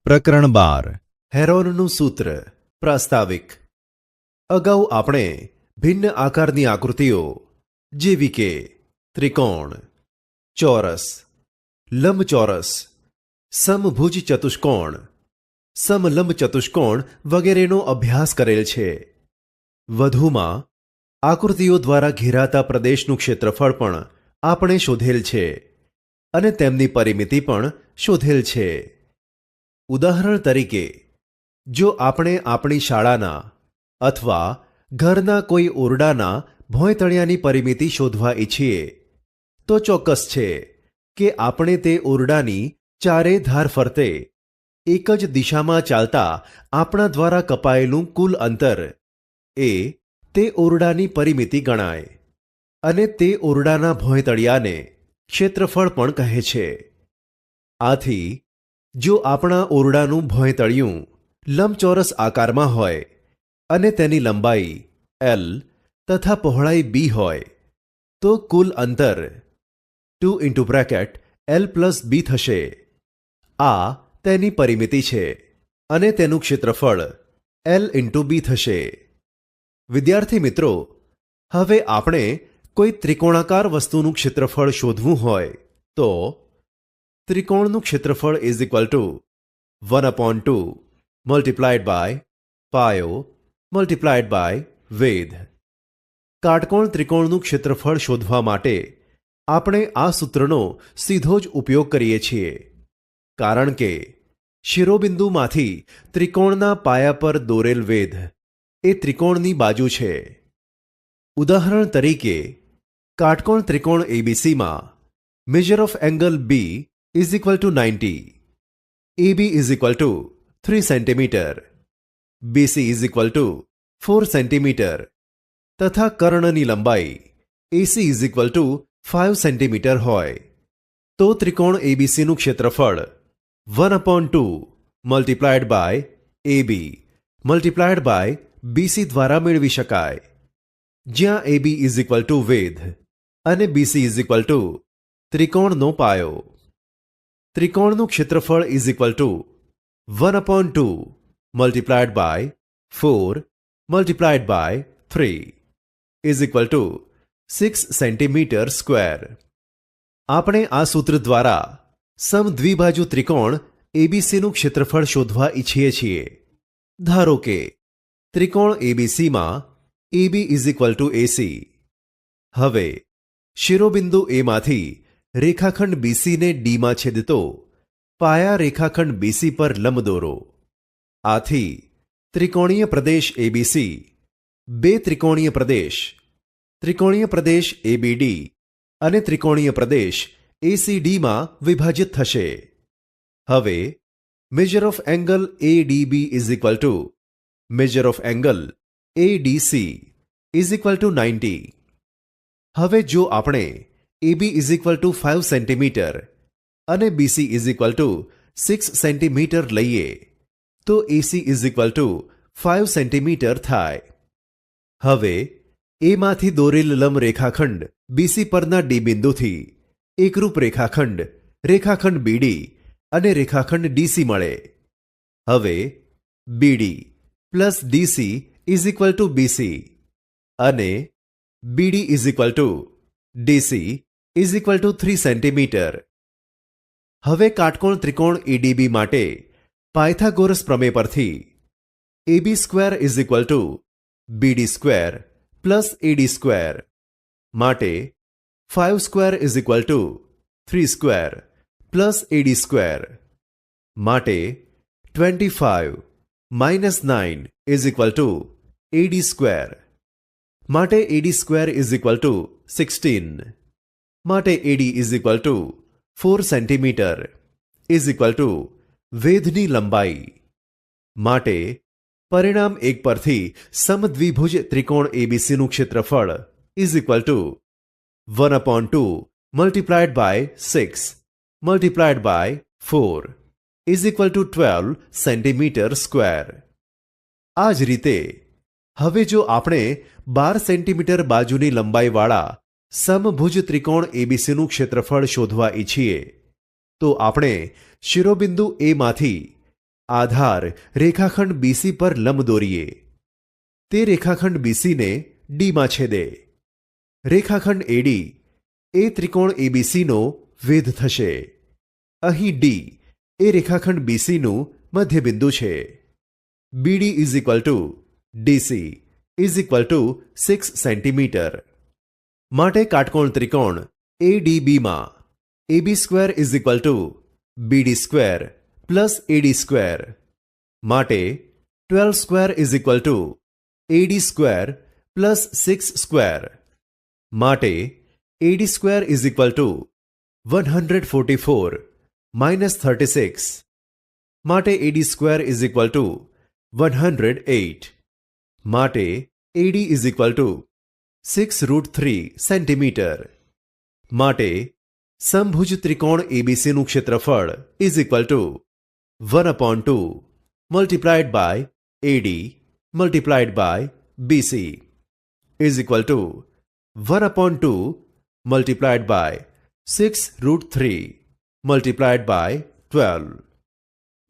પ્રકરણ 12 હેરોનનું સૂત્ર પ્રાસ્તાવિક. અગાઉ આપણે ભિન્ન આકારની આકૃતિઓ જેવી કે ત્રિકોણ, ચોરસ, લંબચોરસ, સમભુજ ચતુષ્કોણ, સમલંબ ચતુષ્કોણ વગેરેનો અભ્યાસ કરેલ છે. વધુમાં આકૃતિઓ દ્વારા ઘેરાતા પ્રદેશનું ક્ષેત્રફળ પણ આપણે શોધેલ છે અને તેમની પરિમિતિ પણ શોધેલ છે. ઉદાહરણ તરીકે, જો આપણે આપણી શાળાના અથવા ઘરના કોઈ ઓરડાના ભોંયતળિયાની પરિમિતિ શોધવા ઈચ્છીએ તો ચોક્કસ છે કે આપણે તે ઓરડાની ચારે ધાર ફરતે એક જ દિશામાં ચાલતા આપણા દ્વારા કપાયેલું કુલ અંતર એ તે ઓરડાની પરિમિતિ ગણાય અને તે ઓરડાના ભોંયતળિયાને ક્ષેત્રફળ પણ કહે છે. આથી જો આપણા ઓરડાનું ભોંયતળિયું લંબચોરસ આકારમાં હોય અને તેની લંબાઈ L તથા પહોળાઈ B હોય તો કુલ અંતર 2 L+B થશે. આ તેની પરિમિતિ છે અને તેનું ક્ષેત્રફળ L×B થશે. વિદ્યાર્થી મિત્રો, હવે આપણે કોઈ ત્રિકોણાકાર વસ્તુનું ક્ષેત્રફળ શોધવું હોય તો ત્રિકોણનું ક્ષેત્રફળ = 1/2 મલ્ટીપ્લાઇડ બાય પાયો મલ્ટીપ્લાઇડ બાય વેધ. કાટકોણ ત્રિકોણનું ક્ષેત્રફળ શોધવા માટે આપણે આ સૂત્રનો સીધો જ ઉપયોગ કરીએ છીએ, કારણ કે શિરોબિંદુમાંથી ત્રિકોણના પાયા પર દોરેલ વેધ એ ત્રિકોણની બાજુ છે. ઉદાહરણ તરીકે, કાટકોણ ત્રિકોણ ABCમાં measure of angle B = 90, AB = 3 centimetre, BC = 4 centimetre તથા કર્ણની લંબાઈ AC = 5 સેન્ટીમીટર હોય તો ત્રિકોણ ABCનું ક્ષેત્રફળ 1/2 multiplied by AB multiplied by BC દ્વારા મેળવી શકાય, જ્યાં AB = વેધ અને BC = ત્રિકોણનો પાયો. ત્રિકોણનું ક્ષેત્રફળ = 1/2 multiplied by 4 multiplied by 3 6 centimetre square. આપણે આ સૂત્ર દ્વારા સમદ્વિબાજુ ત્રિકોણ ABCનું ક્ષેત્રફળ શોધવા ઈચ્છીએ છીએ. ધારો કે ત્રિકોણ ABCમાં AB = AC. હવે શિરોબિંદુ A માંથી રેખાખંડ BC ને D માં છેદતો પાયા રેખાખંડ BC પર લંબ દોરો. આથી ત્રિકોણીય પ્રદેશ ABC બે ત્રિકોણીય પ્રદેશ ABD અને ત્રિકોણીય પ્રદેશ ACD માં વિભાજિત થશે. હવે major of angle ADB = major of angle ADC = 90. હવે જો આપણે AB = 5 સેન્ટીમીટર અને BC = 6 સેન્ટીમીટર લઈએ તો AC = 5 સેન્ટીમીટર થાય. હવે A માંથી દોરેલ લંબ રેખાખંડ BC પરના D બિંદુથી એકરૂપ રેખાખંડ BD અને રેખાખંડ DC મળે. હવે BD પ્લસ DC = BC અને BD = DC = 3 સેન્ટીમીટર. હવે કાટકોણ ત્રિકોણ ADB માટે પાયથાગોરસ પ્રમેય પરથી AB² = BD² + AD² માટે 5² = 3² + AD² માટે 25 - 9 = AD² માટે AD² = 16 માટે AD = 4 સેન્ટીમીટર વેધની લંબાઈ. માટે પરિણામ 1 પરથી સમદ્વિભુજ ત્રિકોણ ABCનું ક્ષેત્રફળ = 1/2 multiplied by 6 multiplied by 4 = 12 centimetre square. આ જ રીતે હવે જો આપણે 12 સેન્ટીમીટર બાજુની લંબાઈવાળા સમભુજ ત્રિકોણ ABCનું ક્ષેત્રફળ શોધવા ઈચ્છીએ તો આપણે શિરોબિંદુ A માંથી આધાર રેખાખંડ બીસી પર લંબ દોરીએ. તે રેખાખંડ બીસીને ડીમાં છેદે. રેખાખંડ એડી એ ત્રિકોણ એબીસીનો વેધ થશે. અહીં ડી એ રેખાખંડ બીસીનું મધ્યબિંદુ છે. BD is equal to DC is equal to 6 centimetre. માટે કાટકોણ ત્રિકોણ એડીબીમાં AB square is equal to BD square plus AD square. માટે 12 square is equal to AD square plus 6 square. માટે AD square is equal to 144 minus 36. માટે AD square is equal to 108. માટે AD is equal to 6√3 centimetre. માટે સમભુજ ત્રિકોણ એબીસીનું ક્ષેત્રફળ is equal to 1/2 multiplied by AD multiplied by BC is equal to 1/2 multiplied by 6√3 multiplied by 12.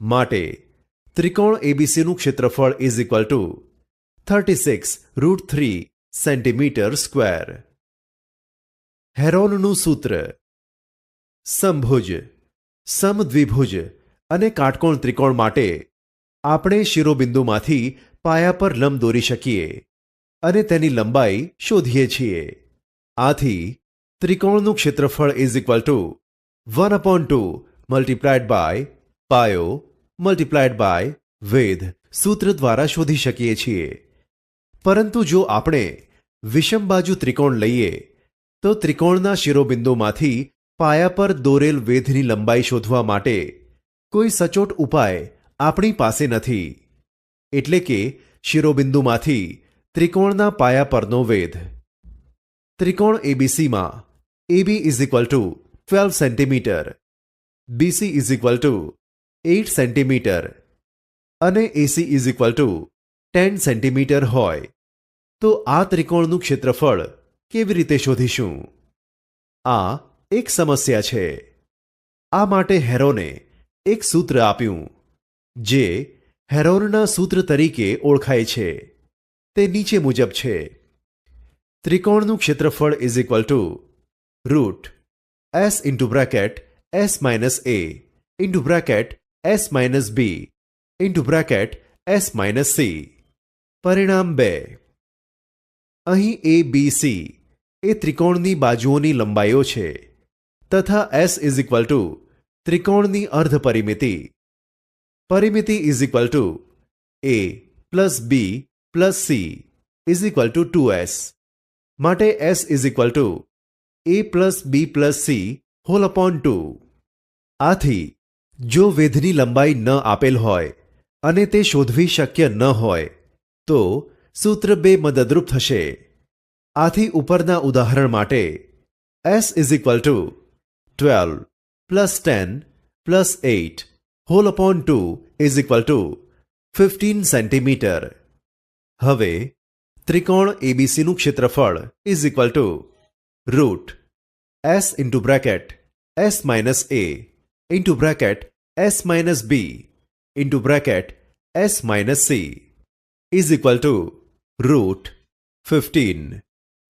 માટે ત્રિકોણ એબીસીનું ક્ષેત્રફળ is equal to 36√3 centimetre square. હેરોનનું સૂત્ર. સમભુજ, સમદ્વિભુજ અને કાટકોણ ત્રિકોણ માટે આપણે શિરોબિંદુમાંથી પાયા પર લંબ દોરી શકીએ અને તેની લંબાઈ શોધીએ છીએ. આથી ત્રિકોણનું ક્ષેત્રફળ is equal to 1/2 multiplied by પાયો મલ્ટીપ્લાઇડ બાય વેધ સૂત્ર દ્વારા શોધી શકીએ છીએ. પરંતુ જો આપણે વિષમ બાજુ ત્રિકોણ લઈએ તો ત્રિકોણના શિરોબિંદુમાંથી પાયા પર દોરેલ વેધની લંબાઈ શોધવા માટે કોઈ સચોટ ઉપાય આપણી પાસે નથી. એટલે કે શિરોબિંદુમાંથી ત્રિકોણના પાયા પરનો વેધ. ત્રિકોણ એબીસીમાં AB is equal to 12 centimetre, BC is equal to 8 centimetre અને AC is equal to 10 centimetre હોય તો આ ત્રિકોણનું ક્ષેત્રફળ કેવી રીતે શોધીશું? આ એક સમસ્યા છે. આ માટે હેરોને એક સૂત્ર આપ્યું જે હેરોનના સૂત્ર તરીકે ઓળખાય છે. તે નીચે મુજબ છે. ત્રિકોણનું ક્ષેત્રફળ is equal to root s into bracket s minus a into bracket s minus b into bracket s minus c. પરિણામ 2. અહીં એ બી સી એ ત્રિકોણની બાજુઓની લંબાઈઓ છે તથા એસ ઇઝ ઇક્વલ ટુ ત્રિકોણની અર્ધ પરિમિતિ. પરિમિતિ is equal to a plus b plus c is equal to 2s. માટે s is equal to a plus b plus c whole upon 2. આથી જો વેધની લંબાઈ ન આપેલ હોય અને તે શોધવી શક્ય ન હોય તો સૂત્ર 2 મદદરૂપ થશે. આથી ઉપરના ઉદાહરણ માટે s is equal to 12 plus 10 plus 8 whole upon 2 is equal to 15 centimetre. હવે ત્રિકોણ એબીસીનું ક્ષેત્રફળ is equal to root s into bracket s minus a into bracket s minus b into bracket s minus c is equal to root 15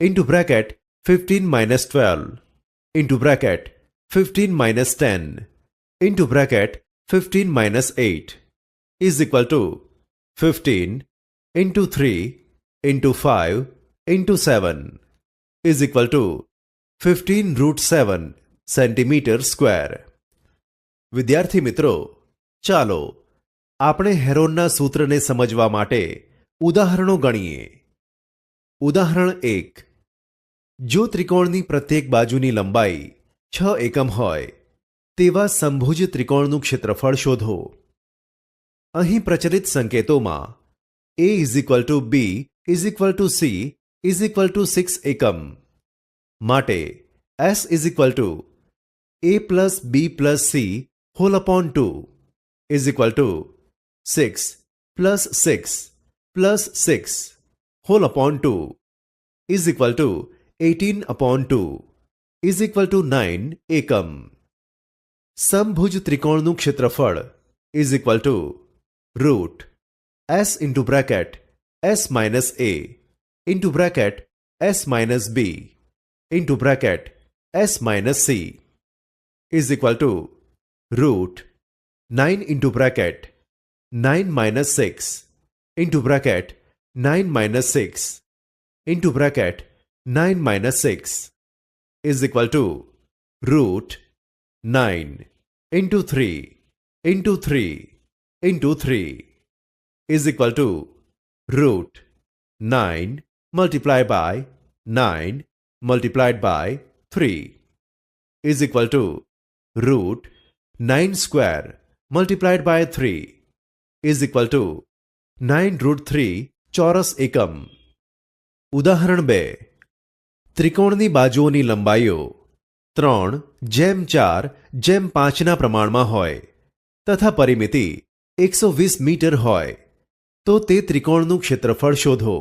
into bracket 15 minus 12 into bracket 15 minus 10 into bracket 15 minus 8 is equal to 15 into 3 into 5 into 7 is equal two 15√7 centimetre square. વિદ્યાર્થી મિત્રો, ચાલો આપણે હેરોનના સૂત્રને સમજવા માટે ઉદાહરણો ગણીએ. ઉદાહરણ 1. જો ત્રિકોણની પ્રત્યેક બાજુની લંબાઈ 6 એકમ હોય તેવા સમભુજ ત્રિકોણનું ક્ષેત્રફળ શોધો. અહીં પ્રચલિત સંકેતોમાં a is equal to b is equal to c is equal to 6 એકમ. માટે s is equal to a plus b plus c whole upon 2 is equal to 6 plus 6 plus 6 whole upon 2 is equal to 18 upon 2 is equal to 9 એકમ. સમભુજ ત્રિકોણનું ક્ષેત્રફળ is equal to root s into bracket s minus a into bracket s minus b into bracket s minus c is equal to root 9 into bracket 9 minus 6 into bracket 9 minus 6 into bracket 9 minus 6 is equal to root 9 into 3 into 3 into 3 is equal to root 9 multiplied by 9 multiplied by 3 is equal to root 9 square multiplied by 3 is equal to 9 root 3 ચોરસ એકમ. ઉદાહરણ 2. ત્રિકોણની બાજુઓની લંબાઈઓ 3:4:5ના પ્રમાણમાં હોય તથા પરિમિતિ 120 metre હોય તો તે ત્રિકોણનું ક્ષેત્રફળ શોધો.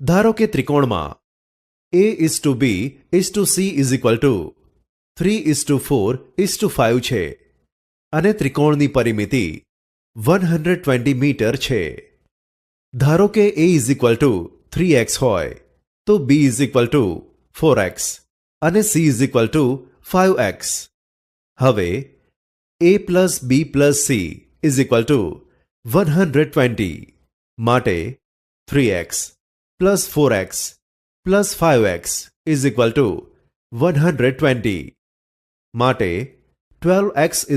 ધારો કે ત્રિકોણમાં A:B:C = 3:4:5 છે અને ત્રિકોણની પરિમિતિ 120 મીટર છે. ધારો કે A = 3x હોય તો B = 4x અને C = 5x. હવે A plus B plus C = 120 માટે 3x plus 4x plus 5x = 120 માટે 12x =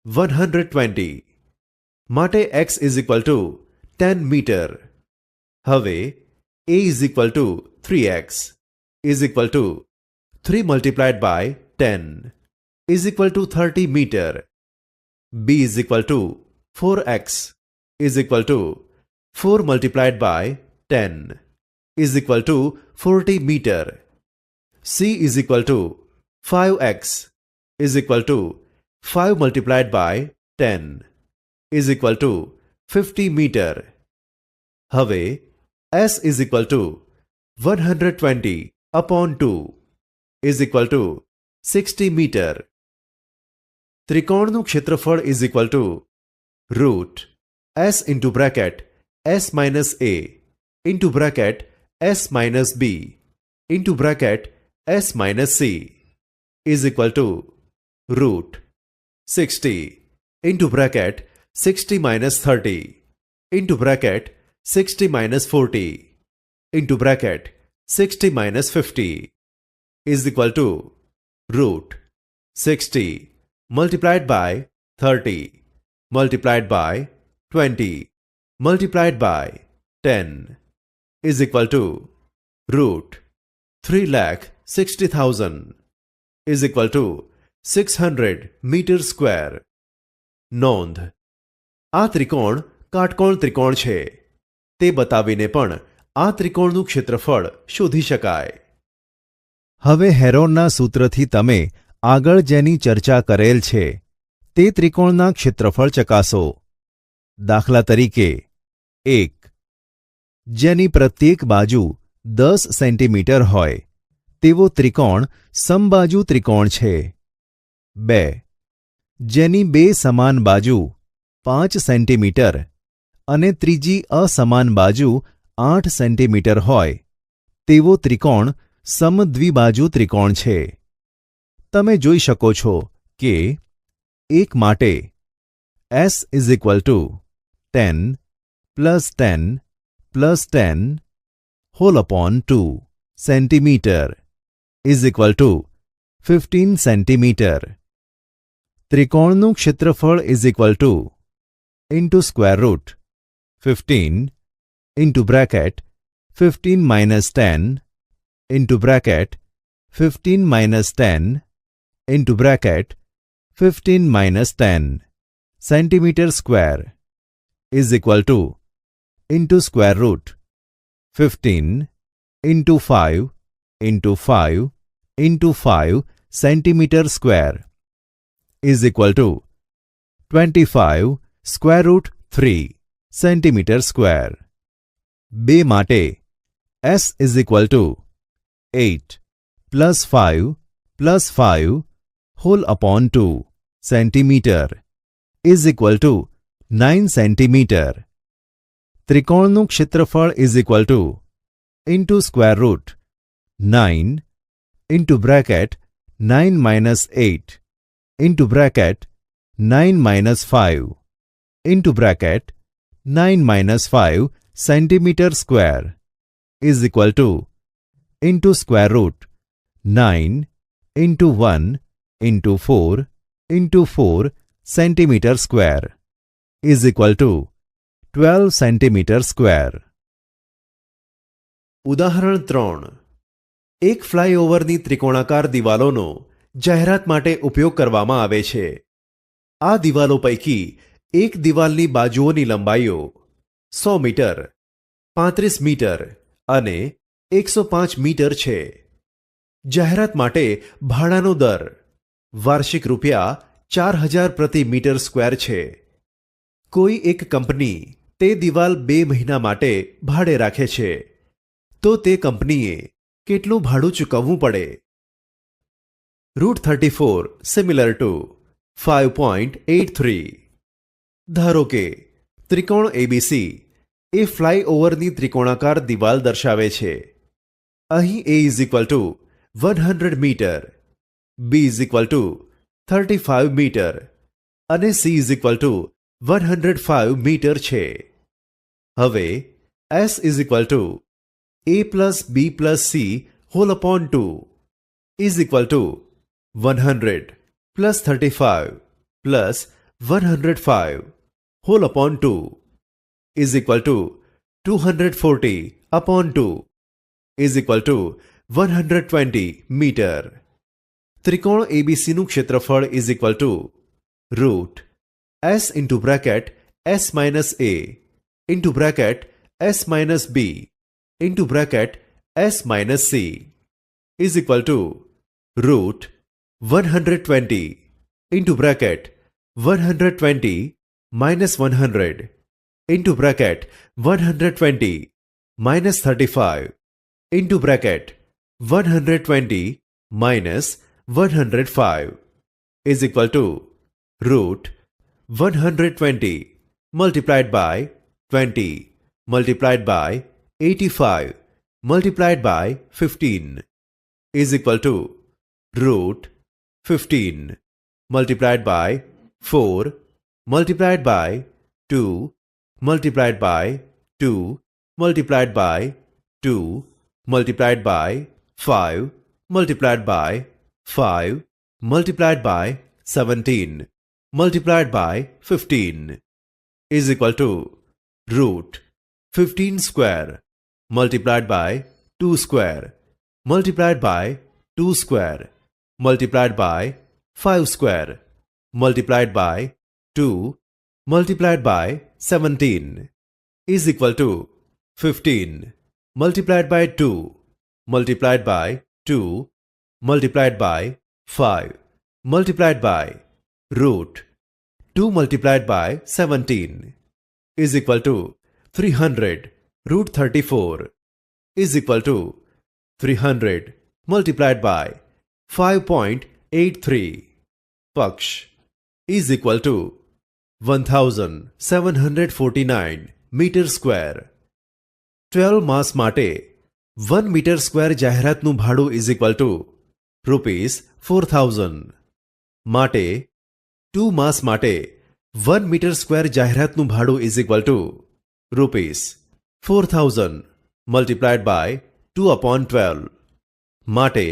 120 માટે x = 10 મીટર. હવે A = 3x = 3 multiplied by 10 = 30 meter. B = 4x = 4 multiplied by 10 = 40 meter. C = 5x = 5 multiplied by 10 = 50 meter. હવે S = 120 upon 2 = 60 meter. ત્રિકોણનું ક્ષેત્રફળ root s into bracket s minus a into bracket s minus b into bracket s minus c is equal to root 60 into bracket 60 minus 30 into bracket 60 minus 40 into bracket 60 minus 50 is equal to root 60 multiplied by 30 multiplied by 20 multiplied by 10 is equal to root 3,60,000 is equal to 600 meter square. નોંધ: આ ત્રિકોણ કાટકોણ ત્રિકોણ છે તે બતાવીને પણ આ ત્રિકોણનું ક્ષેત્રફળ શોધી શકાય. હવે હેરોનના સૂત્રથી તમે આગળ જેની ચર્ચા કરેલ છે તે ત્રિકોણના ક્ષેત્રફળ ચકાસો. દાખલા તરીકે 1. જેની પ્રત્યેક બાજુ 10 સેન્ટીમીટર હોય તેવો ત્રિકોણ સમબાજુ ત્રિકોણ છે. 2. જેની બે સમાન બાજુ 5 સેન્ટીમીટર અને ત્રીજી અસમાન બાજુ 8 સેન્ટીમીટર હોય તેવો ત્રિકોણ સમદ્વિબાજુ ત્રિકોણ છે. તમે જોઈ શકો છો કે 1 માટે S = 10 plus 10 plus 10 whole upon 2 centimeter is equal to 15 centimeter. ત્રિકોણનું ક્ષેત્રફળ is equal to into square root 15 into bracket 15 minus 10 into bracket 15 minus 10 into bracket 15 minus 10 centimeter square is equal to into square root 15 into 5 into 5 into 5 centimeter square is equal to 25 square root 3 centimeter square. 2 માટે S is equal to 8 plus 5 plus 5 whole upon 2 centimeter is equal to 9 centimetre. ત્રિકોણનું ક્ષેત્રફળ is equal to into square root 9 into bracket 9 minus 8 into bracket 9 minus 5 into bracket 9 minus 5 centimetre square is equal to into square root 9 into 1 into 4 into 4 centimetre square is equal to 12 centimetre square. ઉદાહરણ 3. એક ફ્લાયઓવરની ત્રિકોણાકાર દિવાલોનો જાહેરાત માટે ઉપયોગ કરવામાં આવે છે. આ દિવાલો પૈકી એક દિવાલની બાજુઓની લંબાઈઓ 100 મીટર, 35 મીટર અને 105 મીટર છે. જાહેરાત માટે ભાડાનો દર વાર્ષિક રૂપિયા 4000 પ્રતિ મીટર સ્ક્વેર છે. કોઈ એક કંપની તે દિવાલ 2 મહિના માટે ભાડે રાખે છે, તો તે કંપનીએ કેટલું ભાડું ચૂકવવું પડે? √34 સિમિલર ટુ 5.83. ધારો કે ત્રિકોણ એબીસી એ ફ્લાયઓવરની ત્રિકોણાકાર દિવાલ દર્શાવે છે. અહીં A is equal to 100 metre, B is equal to 35 metre અને C is equal to 105 metre છે. હવે S is equal to A plus B plus C whole upon 2 is equal to 100 plus 35 plus 105 whole upon 2 is equal to 240 upon 2 is equal to 120 metre. ત્રિકોણ એબીસીનું ક્ષેત્રફળ is equal to root S into bracket S minus A into bracket S minus B into bracket S minus C is equal to root 120 into bracket 120 minus 100 into bracket 120 minus 35 into bracket 120 minus 105 is equal to root 120 multiplied by 20 multiplied by 85 multiplied by 15 is equal to root 15 multiplied by 4 multiplied by 2 multiplied by 2 multiplied by 2 multiplied by 5 multiplied by 5 multiplied by 17 multiplied by 15 is equal to root 15 square multiplied by 2 square multiplied by 2 square multiplied by 5 square multiplied by 2 multiplied by 17 is equal to 15 multiplied by 2 multiplied by 2 multiplied by 5 multiplied by root 2 multiplied by 17 is equal to 300 root 34 is equal to 300 multiplied by 5.83 પક્ષ is equal to 1749 metre square. 12 માસ માટે 1 metre square જાહેરાતનું ભાડું is equal to ₹4000 માટે 2 માસ માટે 1 metre square જાહેરાતનું ભાડું is equal to ₹4000 multiplied by 2/12 માટે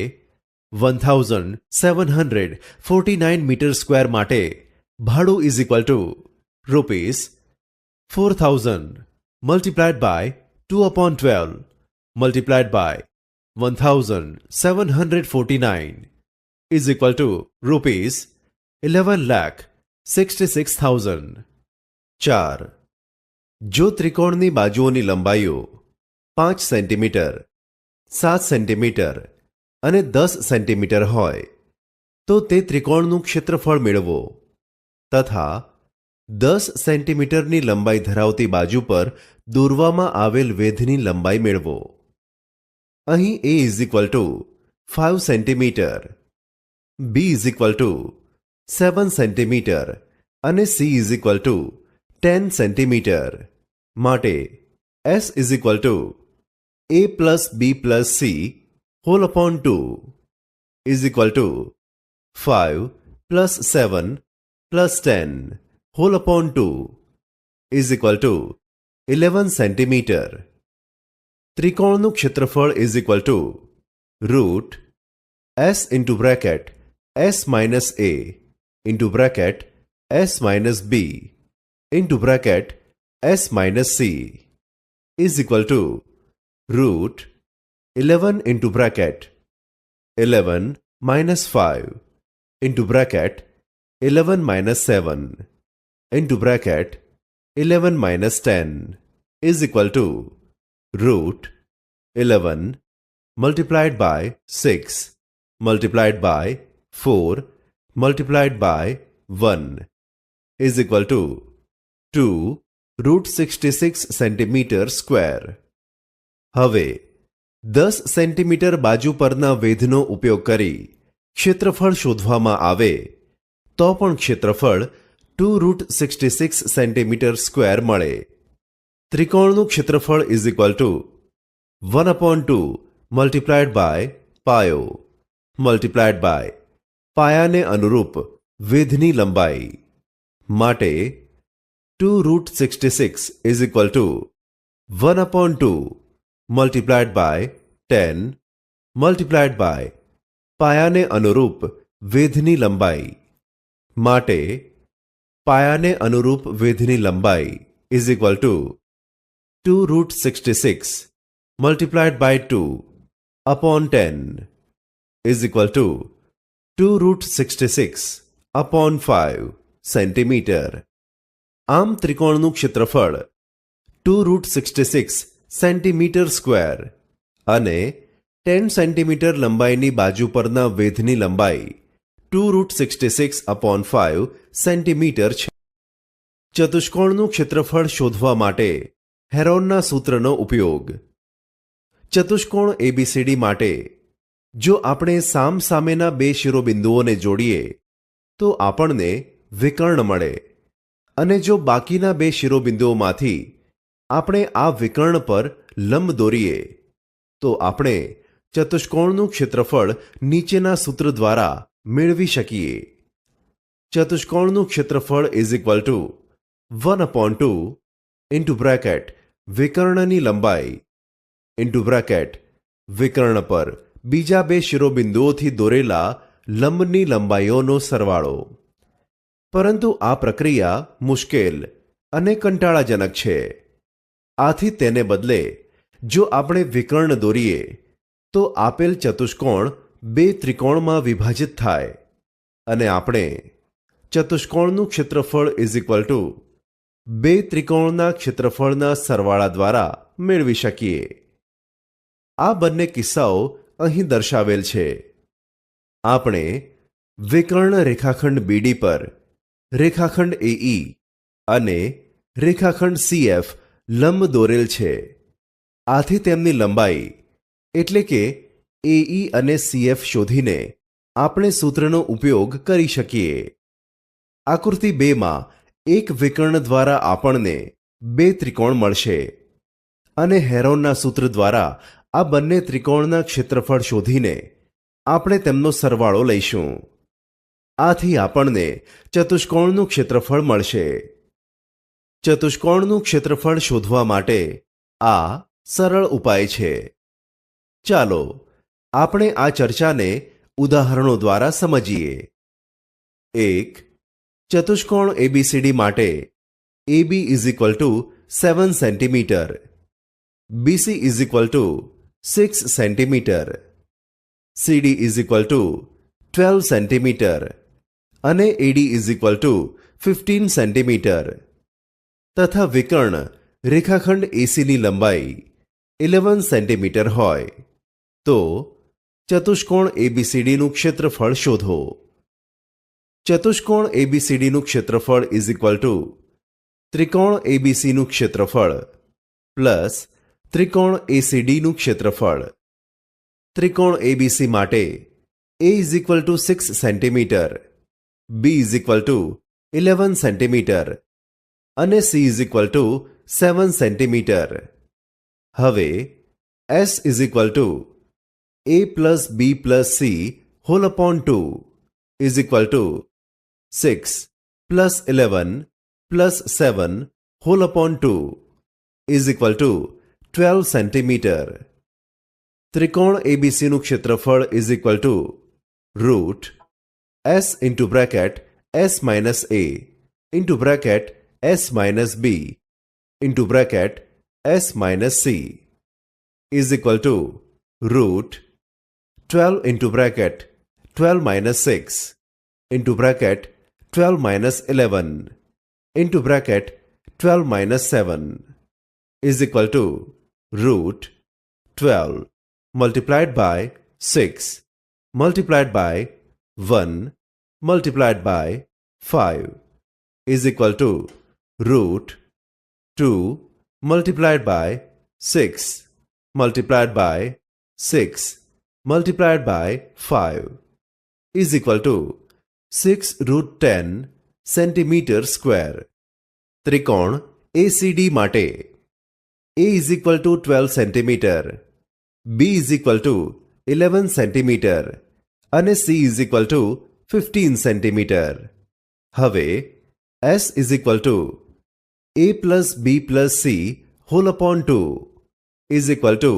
1749 મીટર સ્ક્વેર માટે ભાડું is equal to ₹4000 multiplied by 2/12 multiplied by 1749 is equal to ₹11,66,000. 4. જો ત્રિકોણની બાજુઓની લંબાઈઓ 5 સેન્ટીમીટર, 7 સેન્ટીમીટર અને 10 સેન્ટીમીટર હોય તો તે ત્રિકોણનું ક્ષેત્રફળ મેળવો તથા 10 સેન્ટીમીટરની લંબાઈ ધરાવતી બાજુ પર દોરવામાં આવેલ વેધની લંબાઈ મેળવો. અહીં A is equal to 5 centimetre, B is equal to 7 centimetre અને C is equal to 10 centimetre માટે S is equal to a plus b plus c whole upon 2 is equal to 5 plus 7 plus 10 whole upon 2 is equal to 11 centimetre. ત્રિકોણનું ક્ષેત્રફળ is equal to root s into bracket s minus a into bracket s minus b into bracket s minus c is equal to root 11 into bracket 11 minus 5 into bracket 11 minus 7 into bracket 11 minus 10 is equal to root 11 multiplied by 6 multiplied by 4 multiplied by 1 is equal to 2 root 66 centimeter square. હવે 10 centimetre બાજુ પરના વેધનો ઉપયોગ કરી ક્ષેત્રફળ શોધવામાં આવે તો પણ ક્ષેત્રફળ 2 રૂટ 66 સેન્ટીમીટર સ્ક્વેર મળે. ત્રિકોણનું ક્ષેત્રફળ is equal to 1/2 multiplied by પાયો મલ્ટીપ્લાઇડ બાય પાયાને અનુરૂપ વેધની લંબાઈ માટે 2 root 66 is equal to 1/2 multiplied by 10 multiplied by પાયાને અનુરૂપ વેધની લંબાઈ માટે પાયાને અનુરૂપ વેધની લંબાઈ is equal to 2 root 66 multiplied by 2 upon 10 is equal to 2 root 66 upon 5 centimetre. આમ ત્રિકોણનું ક્ષેત્રફળ 2 રૂટ 66 સેન્ટીમીટર સ્ક્વેર અને 10 સેન્ટીમીટર લંબાઈની બાજુ પરના વેધની લંબાઈ 2 રૂટ 66 અપોન 5 સેન્ટીમીટર છે. ચતુષ્કોણનું ક્ષેત્રફળ શોધવા માટે હેરોનના સૂત્રનો ઉપયોગ. ચતુષ્કોણ એબીસીડી માટે જો આપણે સામસામેના બે શિરોબિંદુઓને જોડીએ તો આપણને વિકર્ણ મળે અને જો બાકીના બે શિરોબિંદુઓમાંથી આપણે આ વિકર્ણ પર લંબ દોરીએ તો આપણે ચતુષ્કોણનું ક્ષેત્રફળ નીચેના સૂત્ર દ્વારા મેળવી શકીએ. ચતુષ્કોણનું ક્ષેત્રફળ is equal to 1/2 into bracket વિકર્ણની લંબાઈ ઇન્ટુ બ્રેકેટ વિકર્ણ પર બીજા બે શિરોબિંદુઓથી દોરેલા લંબની લંબાઈઓનો સરવાળો. પરંતુ આ પ્રક્રિયા મુશ્કેલ અને કંટાળાજનક છે. આથી તેને બદલે જો આપણે વિકર્ણ દોરીએ તો આપેલ ચતુષ્કોણ બે ત્રિકોણમાં વિભાજિત થાય અને આપણે ચતુષ્કોણનું ક્ષેત્રફળ ઇઝ ઇક્વલ ટુ બે ત્રિકોણના ક્ષેત્રફળના સરવાળા દ્વારા મેળવી શકીએ. આ બંને કિસ્સાઓ અહીં દર્શાવેલ છે. આપણે વિકર્ણ રેખાખંડ બીડી પર રેખાખંડ એઈ અને રેખાખંડ સીએફ લંબ દોરેલ છે. આથી તેમની લંબાઈ એટલે કે એઈ અને સીએફ શોધીને આપણે સૂત્રનો ઉપયોગ કરી શકીએ. આકૃતિ 2માં એક વિકર્ણ દ્વારા આપણને બે ત્રિકોણ મળશે અને હેરોનના સૂત્ર દ્વારા આ બંને ત્રિકોણના ક્ષેત્રફળ શોધીને આપણે તેમનો સરવાળો લઈશું. આથી આપણને ચતુષ્કોણનું ક્ષેત્રફળ મળશે. ચતુષ્કોણનું ક્ષેત્રફળ શોધવા માટે આ સરળ ઉપાય છે. ચાલો આપણે આ ચર્ચાને ઉદાહરણો દ્વારા સમજીએ. 1. ચતુષ્કોણ એબીસીડી માટે AB is equal to 7 centimetre, BC is equal to 6 centimetre, CD is equal to 12 centimetre અને AD is equal to 15 centimetre તથા વિકર્ણ રેખાખંડ એસીની લંબાઈ 11 સેન્ટીમીટર હોય તો ચતુષ્કોણ એબીસીડીનું ક્ષેત્રફળ શોધો. ચતુષ્કોણ એબીસીડીનું ક્ષેત્રફળ ઇઝ ઇક્વલ ટુ ત્રિકોણ એબીસીનું ક્ષેત્રફળ પ્લસ ત્રિકોણ એસીડીનું ક્ષેત્રફળ. ત્રિકોણ એબીસી માટે A is equal to 6 centimetre, B is equal to 11 centimetre અને C is equal to 7 centimetre. હવે S is equal to A plus B plus C whole upon 2 is equal to 6 plus 11 plus 7 whole upon 2 is equal to 12 centimetre. ત્રિકોણ ABCનું ક્ષેત્રફળ is equal to root S into bracket S minus A into bracket S minus B into bracket S minus C is equal to root 12 into bracket 12 minus 6 into bracket 12 minus 11 into bracket 12 minus 7 is equal to root 12 multiplied by 6 multiplied by 1 multiplied by 5 is equal to root 2 multiplied by 6 multiplied by 6 multiplied by 5 is equal to 6 root 10 centimeter square. ત્રિકોણ ACD માટે A is equal to 12 centimeter, B is equal to 11 centimeter અને C is equal to 15 centimeter. હવે S is equal to A plus B plus C whole upon 2 is equal to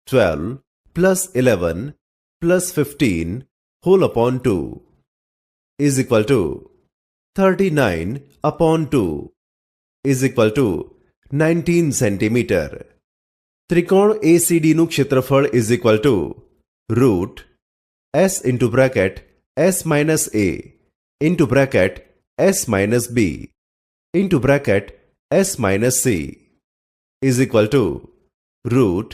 12 plus 11 plus 15 whole upon 2 is equal to 39 upon 2 is equal to 19 centimeter. ત્રિકોણ ACD નું ક્ષેત્રફળ is equal to root S into bracket S minus A into bracket S minus B into bracket S minus C is equal to root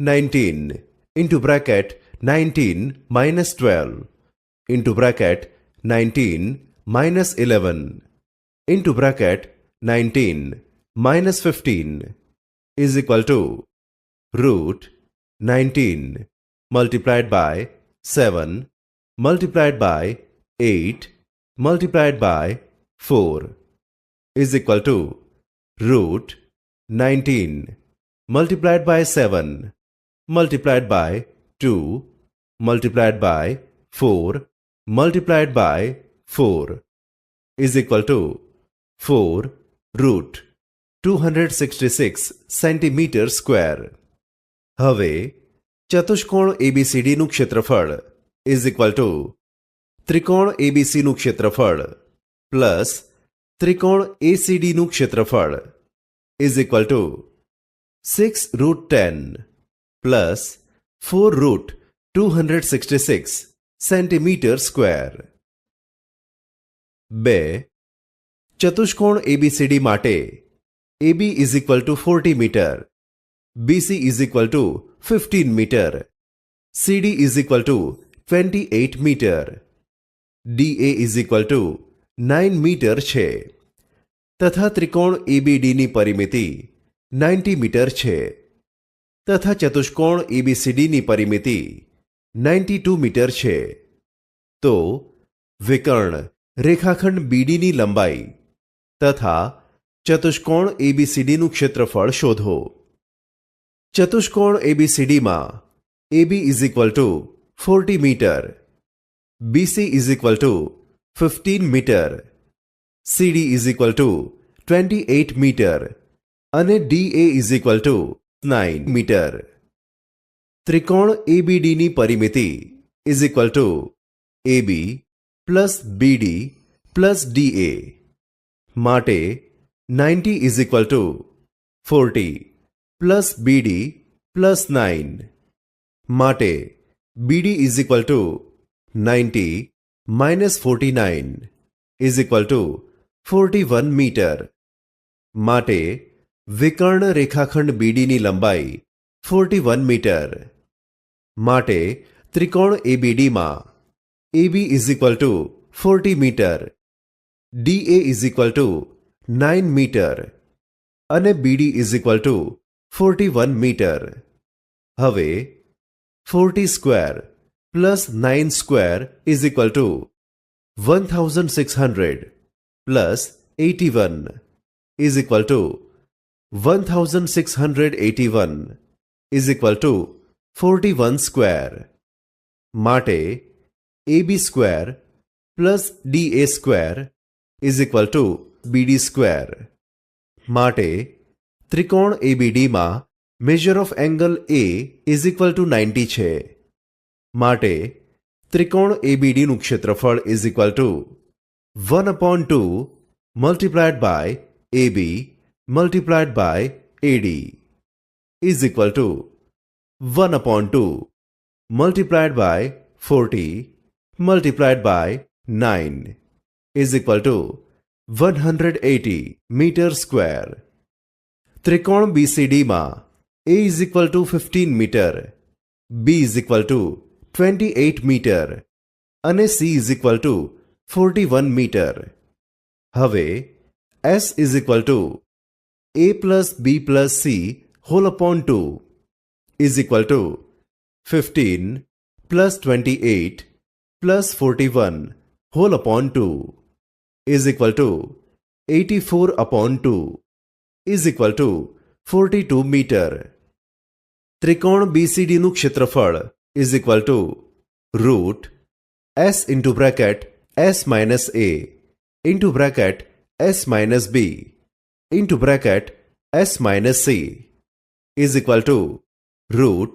19 into bracket 19 minus 12 into bracket 19 minus 11 into bracket 19 minus 15 is equal to root 19 multiplied by 7 multiplied by 8 multiplied by 4 is equal to root 19 multiplied by 7 multiplied by 2 multiplied by 4 multiplied by 4 is equal to 4 root 266 centimeter square. હવે ચતુષ્કોણ ABCD નું ક્ષેત્રફળ is equal to ત્રિકોણ ABC નું ક્ષેત્રફળ plus ત્રિકોણ ACD નું ક્ષેત્રફળ is equal to 6 root 10 plus 4 root 266 centimeter square. 2. ચતુષ્કોણ ABCD માટે AB is equal to 40 meter, BC is equal to 15 meter, CD is equal to 28 meter, DA is equal to 9 meter છે તથા ત્રિકોણ ABD ની પરિમિતિ 90 metre છે તથા ચતુષ્કોણ ABCD ની પરિમિતિ 92 મીટર છે. તો વિકર્ણ રેખાખંડ BD ની લંબાઈ તથા ચતુષ્કોણ ABCD નું ક્ષેત્રફળ શોધો. ચતુષ્કોણ ABCD માં AB is equal to 40 meter, BC is equal to 15 meter, CD is equal to 28 meter અને DA is equal to 9 meter. ત્રિકોણ ABD ની પરિમિતિ is equal to AB plus BD plus DA માટે 90 is equal to 40 plus BD plus 9 માટે BD is equal to 90 minus 49 is equal to 41 meter. માટે વિકર્ણ રેખાખંડ BD ની લંબાઈ 41 meter. માટે ત્રિકોણ ABD માં AB is equal to 40 meter, DA is equal to 9 meter અને BD is equal to 41 meter. હવે 40 square plus 9 square is equal to 1600 plus 81 is equal to 1681 is equal to 41 square. માટે AB square plus DA square is equal to BD square. માટે ત્રિકોણ ABD માં measure of angle A is equal to 90 છે. માટે ત્રિકોણ ABD નું ક્ષેત્રફળ is equal to 1/2 multiplied by AB multiplied by AD is equal to 1/2 multiplied by 40 multiplied by 9 is equal to 180 meter square. ત્રિકોણ BCD માં A is equal to 15 meter, B is equal to 28 meter અને C is equal to 41 meter. હવે S is equal to A plus B plus C whole upon 2 is equal to 15 plus 28 plus 41 whole upon 2 is equal to 84 upon 2 is equal to 42 meter. ત્રિકોણ BCD નું ક્ષેત્રફળ is equal to root S into bracket S minus A into bracket S minus B into bracket S minus C is equal to root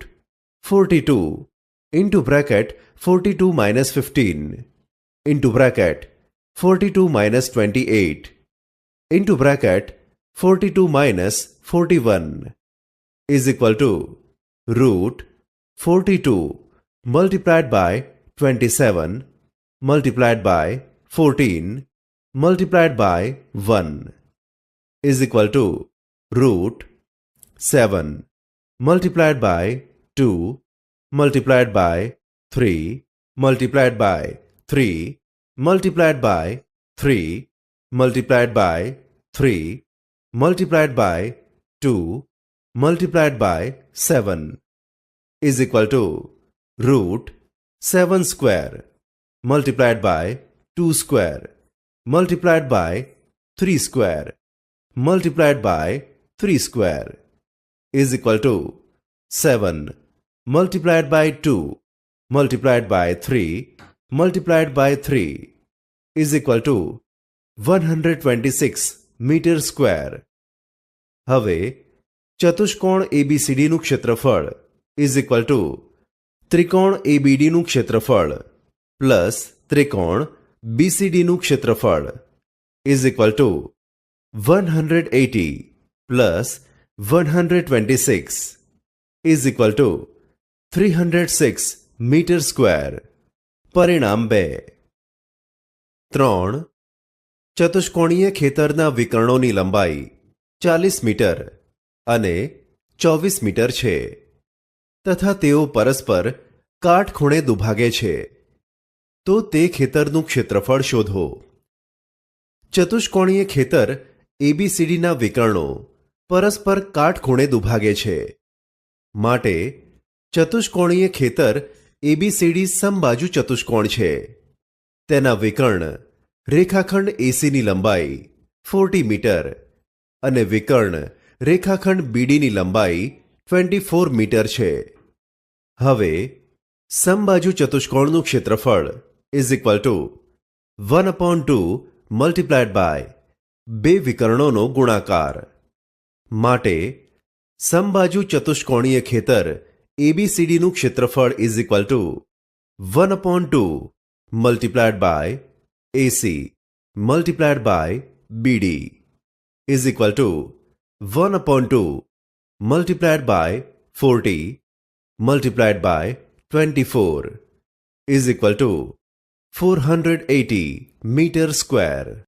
42 into bracket 42 minus 15 into bracket 42 minus 28 into bracket 42 minus 41 is equal to root 42 multiplied by 27 multiplied by 14 multiplied by 1 is equal to root 7 multiplied by 2 multiplied by 3 multiplied by 3 multiplied by 3 multiplied by 3 multiplied by 2 multiplied by 7 is equal to root 7 square multiplied by 2 square multiplied by 3 square multiplied by 3 square is equal to 7 multiplied by 2 multiplied by 3 multiplied by 3 is equal to 126 meter square. હવે ચતુષ્કોણ ABCD નું ક્ષેત્રફળ is equal to ત્રિકોણ ABD નું ક્ષેત્રફળ plus ત્રિકોણ BCD નું ક્ષેત્રફળ is equal to 180 plus 126 is equal to 306 meter square. પરિણામ 2. 3. ચતુષ્કોણીય ખેતરના વિકર્ણોની લંબાઈ 40 મીટર અને 24 મીટર છે તથા તેઓ પરસ્પર કાટખૂણે દુભાગે છે. તો તે ખેતરનું ક્ષેત્રફળ શોધો. ચતુષ્કોણીય ખેતર ABCDના વિકર્ણો પરસ્પર કાટખૂણે દુભાગે છે. માટે ચતુષ્કોણીય ખેતર ABCD સમબાજુ ચતુષ્કોણ છે. તેના વિકર્ણ રેખાખંડ ACની લંબાઈ 40 મીટર અને વિકર્ણ રેખાખંડ BDની લંબાઈ 24 મીટર છે. હવે સમબાજુ ચતુષ્કોણનું ક્ષેત્રફળ is equal to 1/2 multiplied by બે વિકર્ણોનો ગુણાકાર. માટે સમબાજુ ચતુષ્કોણીય ખેતર ABCDનું ક્ષેત્રફળ is equal to 1/2 multiplied by AC multiplied by BD is equal to 1/2 multiplied by 40 multiplied by 24 is equal to 480 meter square.